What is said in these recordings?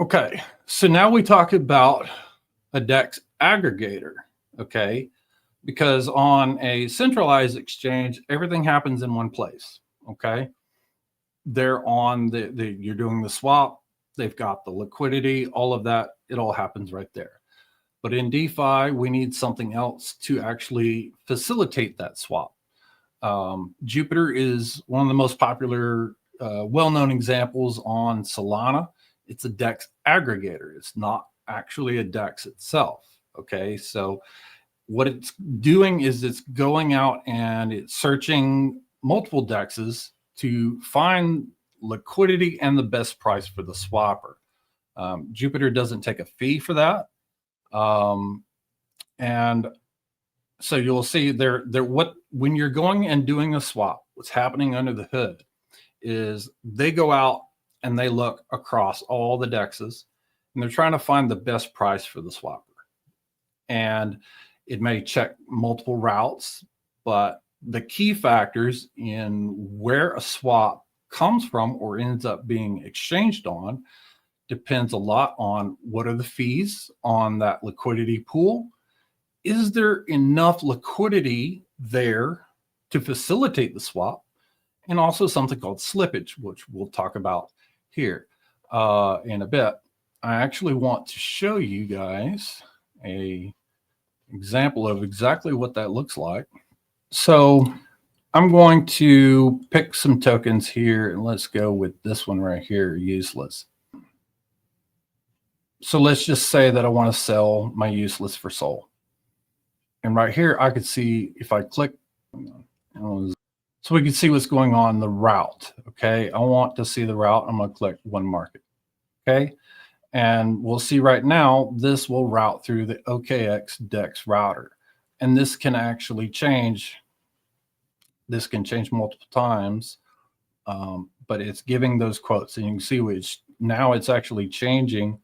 Okay, so now we talk about a DEX aggregator, okay? Because on a centralized exchange, everything happens in one place, okay? They're on you're doing the swap, they've got the liquidity, all of that, it all happens right there. But in DeFi, we need something else to actually facilitate that swap. Jupiter is one of the most popular, well-known examples on Solana. It's a DEX aggregator. It's not actually a DEX itself. Okay, so what it's doing is it's going out and it's searching multiple DEXs to find liquidity and the best price for the swapper. Jupiter doesn't take a fee for that. And so you'll see when you're going and doing a swap, what's happening under the hood is they go out and they look across all the DEXs and they're trying to find the best price for the swapper. And it may check multiple routes, but the key factors in where a swap comes from or ends up being exchanged on depends a lot on what are the fees on that liquidity pool. Is there enough liquidity there to facilitate the swap? And also something called slippage, which we'll talk about here in a bit. I actually want to show you guys an example of exactly what that looks like. So I'm going to pick some tokens here, and let's go with this one right here, useless. So let's just say that I want to sell my useless for SOL. And right here, I could see if I click, so we can see what's going on in the route. Okay, I want to see the route. I'm going to click one market. Okay, and we'll see right now, this will route through the OKX DEX router. And this can actually change. This can change multiple times, but it's giving those quotes. And you can see which now it's actually changing.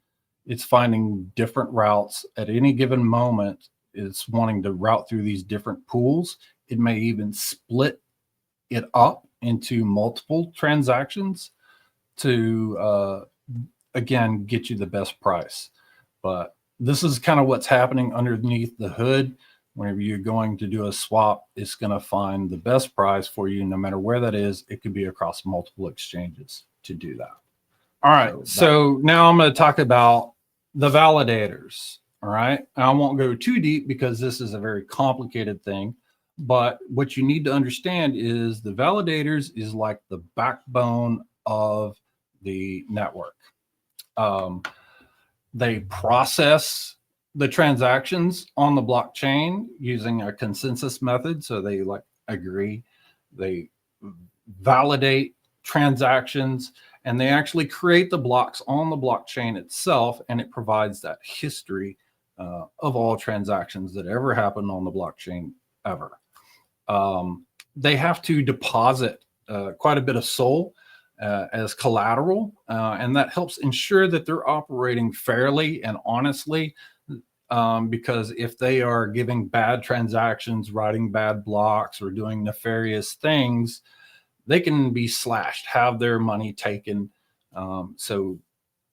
It's finding different routes at any given moment. It's wanting to route through these different pools. It may even split it up into multiple transactions to, again, get you the best price. But this is kind of what's happening underneath the hood. Whenever you're going to do a swap, it's going to find the best price for you, no matter where that is. It could be across multiple exchanges to do that. All right, so now I'm going to talk about the validators. All right, I won't go too deep because this is a very complicated thing, but what you need to understand is the validators is like the backbone of the network. They process the transactions on the blockchain using a consensus method. So they like agree, they validate transactions, and they actually create the blocks on the blockchain itself, and it provides that history of all transactions that ever happened on the blockchain ever. They have to deposit quite a bit of SOL as collateral, and that helps ensure that they're operating fairly and honestly, because if they are giving bad transactions, writing bad blocks, or doing nefarious things, they can be slashed, have their money taken. So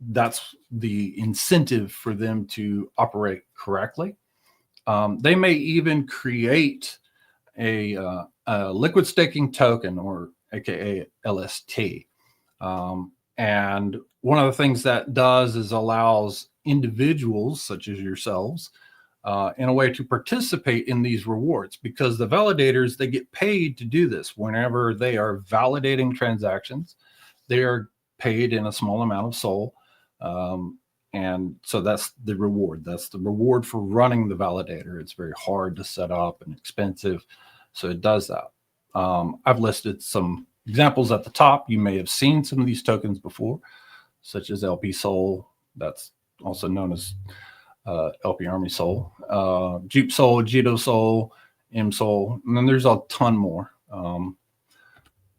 that's the incentive for them to operate correctly. They may even create a liquid staking token, or AKA LST. And one of the things that does is allows individuals such as yourselves in a way to participate in these rewards, because the validators, they get paid to do this. Whenever they are validating transactions, they are paid in a small amount of SOL. And so that's the reward. That's the reward for running the validator. It's very hard to set up and expensive. So it does that. I've listed some examples at the top. You may have seen some of these tokens before, such as LP SOL. That's also known as LP Army SOL, Jeep SOL, Jito SOL, M SOL, and then there's a ton more.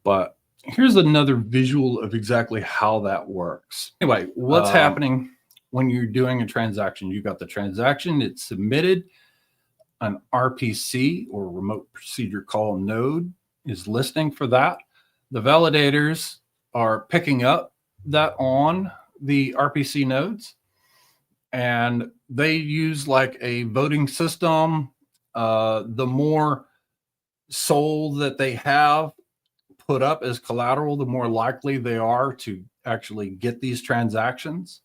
But here's another visual of exactly how that works. Anyway, what's happening when you're doing a transaction? You got the transaction, it's submitted, an RPC, or remote procedure call node, is listening for that. The validators are picking up that on the RPC nodes, and they use like a voting system. The more SOL that they have put up as collateral, the more likely they are to actually get these transactions.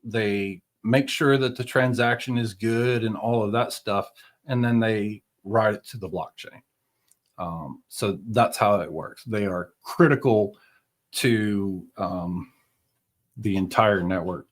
They make sure that the transaction is good and all of that stuff, and then they write it to the blockchain. So that's how it works. They are critical to the entire network.